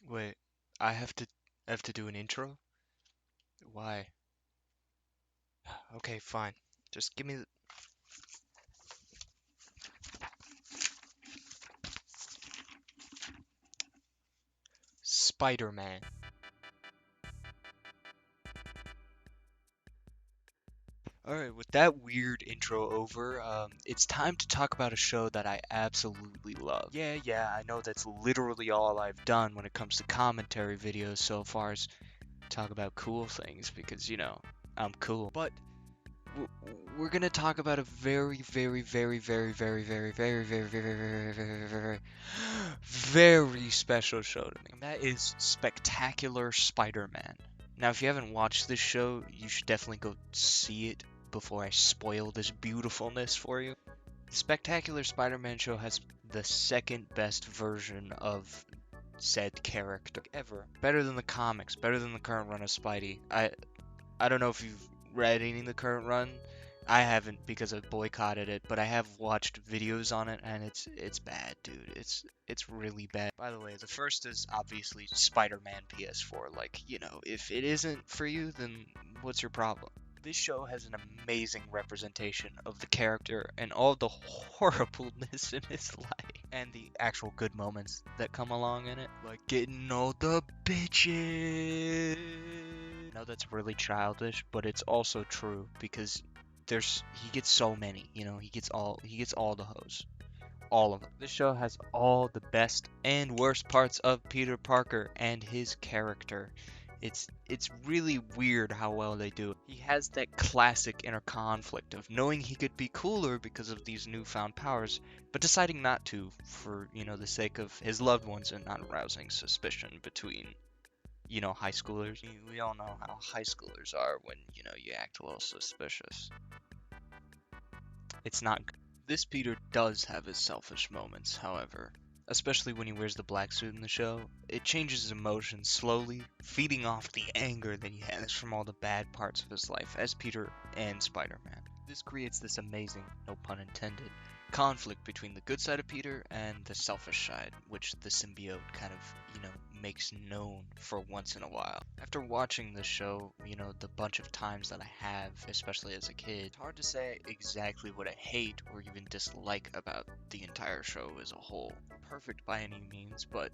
Wait, I have to do an intro? Why? Okay, fine. Just give me the Spider-Man. Alright, with that weird intro over, it's time to talk about a show that I absolutely love. Yeah, I know that's literally all I've done when it comes to commentary videos so far as talk about cool things because, I'm cool. But w- we're gonna talk about a very, very, very, very, very, very, very, very, very, very, very, very, very special show to me. And that is Spectacular Spider-Man. Now, if you haven't watched this show, you should definitely go see it before I spoil this beautifulness for you. The Spectacular Spider-Man show has the second best version of said character ever. Better than the comics, better than the current run of Spidey. I don't know if you've read any of the current run. I haven't because I boycotted it, but I have watched videos on it and it's bad, dude. It's really bad. By the way, the first is obviously Spider-Man PS4. Like, if it isn't for you, then what's your problem? This show has an amazing representation of the character and all the horribleness in his life and the actual good moments that come along in it, like getting all the bitches. I know that's really childish, but it's also true because he gets so many, he gets all the hoes. All of them. This show has all the best and worst parts of Peter Parker and his character. It's really weird how well they do it. He has that classic inner conflict of knowing he could be cooler because of these newfound powers, but deciding not to for, the sake of his loved ones and not arousing suspicion between high schoolers. We all know how high schoolers are when, you act a little suspicious. It's not. This Peter does have his selfish moments, however. Especially when he wears the black suit in the show. It changes his emotions slowly, feeding off the anger that he has from all the bad parts of his life as Peter and Spider-Man. This creates this amazing, no pun intended, conflict between the good side of Peter and the selfish side, which the symbiote kind of, makes known for once in a while. After watching this show, the bunch of times that I have, especially as a kid, it's hard to say exactly what I hate or even dislike about the entire show as a whole. Perfect by any means, but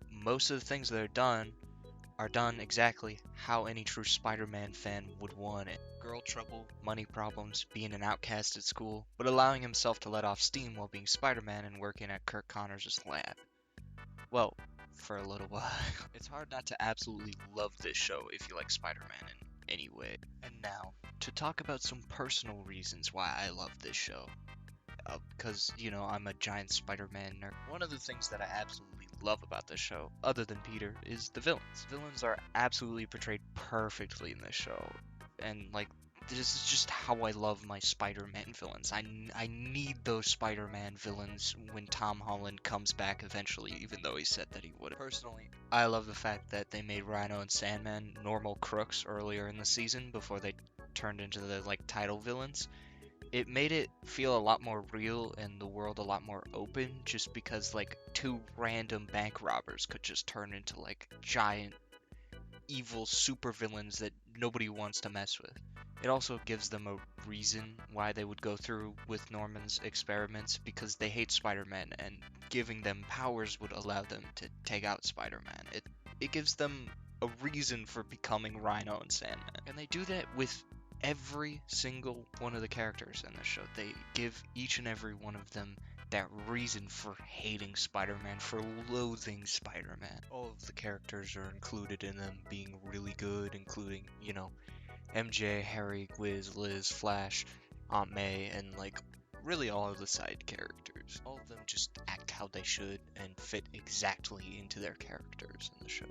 most of the things that are done exactly how any true Spider-Man fan would want it. Girl trouble, money problems, being an outcast at school, but allowing himself to let off steam while being Spider-Man and working at Kirk Connors' lab. Well, for a little while. It's hard not to absolutely love this show if you like Spider-Man in any way. And now, to talk about some personal reasons why I love this show. Because, I'm a giant Spider-Man nerd. One of the things that I absolutely love about this show, other than Peter, is the villains. Villains are absolutely portrayed perfectly in this show. And, like, this is just how I love my Spider-Man villains. I need those Spider-Man villains when Tom Holland comes back eventually, even though he said that he would. Personally, I love the fact that they made Rhino and Sandman normal crooks earlier in the season before they turned into the, like, title villains. It made it feel a lot more real and the world a lot more open just because, like, two random bank robbers could just turn into, like, giant evil supervillains that nobody wants to mess with. It also gives them a reason why they would go through with Norman's experiments because they hate Spider-Man and giving them powers would allow them to take out Spider-Man. It gives them a reason for becoming Rhino and Sandman. And they do that with every single one of the characters in the show. They give each and every one of them that reason for hating Spider-Man, for loathing Spider-Man. All of the characters are included in them being really good, including, MJ, Harry, Gwiz, Liz, Flash, Aunt May, and, like, really all of the side characters. All of them just act how they should and fit exactly into their characters in the show.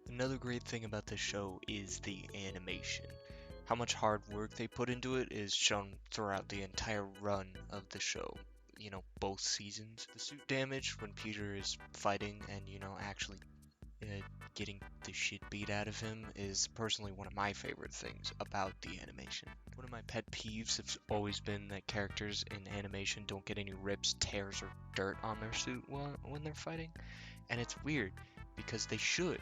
Another great thing about this show is the animation. How much hard work they put into it is shown throughout the entire run of the show. Both seasons. The suit damage when Peter is fighting and, actually getting the shit beat out of him is personally one of my favorite things about the animation. One of my pet peeves has always been that characters in animation don't get any rips, tears, or dirt on their suit when they're fighting. And it's weird because they should.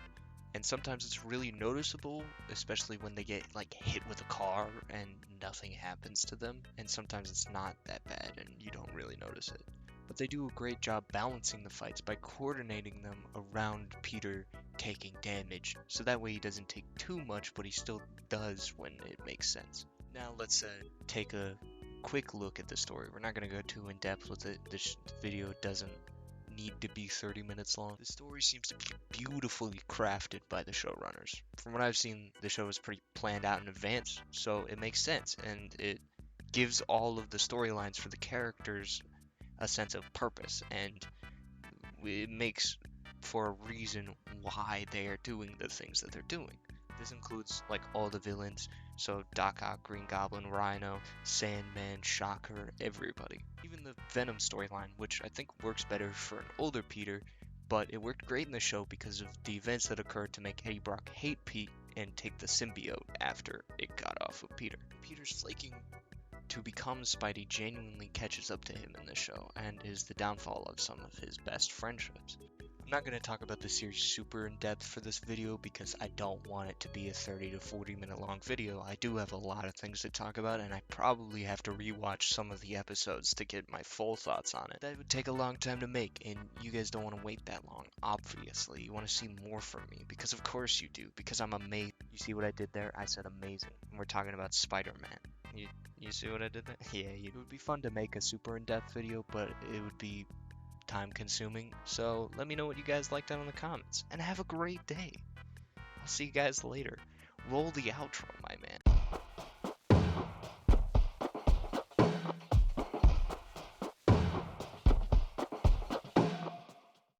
And sometimes it's really noticeable, especially when they get like hit with a car and nothing happens to them. And sometimes it's not that bad and you don't really notice it. But they do a great job balancing the fights by coordinating them around Peter taking damage, so that way he doesn't take too much, but he still does when it makes sense. Now let's take a quick look at the story. We're not going to go too in depth with it. This video doesn't need to be 30 minutes long. The story seems to be beautifully crafted by the showrunners. From what I've seen, the show is pretty planned out in advance, so it makes sense, and it gives all of the storylines for the characters a sense of purpose, and it makes for a reason why they are doing the things that they're doing. This includes like all the villains, so Doc Ock, Green Goblin, Rhino, Sandman, Shocker, everybody. Even the Venom storyline, which I think works better for an older Peter, but it worked great in the show because of the events that occurred to make Eddie Brock hate Pete and take the symbiote after it got off of Peter. Peter's flaking to become Spidey genuinely catches up to him in the show and is the downfall of some of his best friendships. I'm not going to talk about the series super in depth for this video because I don't want it to be a 30 to 40 minute long video. I do have a lot of things to talk about and I probably have to rewatch some of the episodes to get my full thoughts on it. That would take a long time to make and you guys don't want to wait that long, obviously. You want to see more from me because of course you do, because I'm amazing. You see what I did there? I said amazing. And we're talking about Spider-Man. You see what I did there? Yeah, it would be fun to make a super in-depth video, but it would be time consuming. So let me know what you guys like down in the comments. And have a great day. I'll see you guys later. Roll the outro, my man.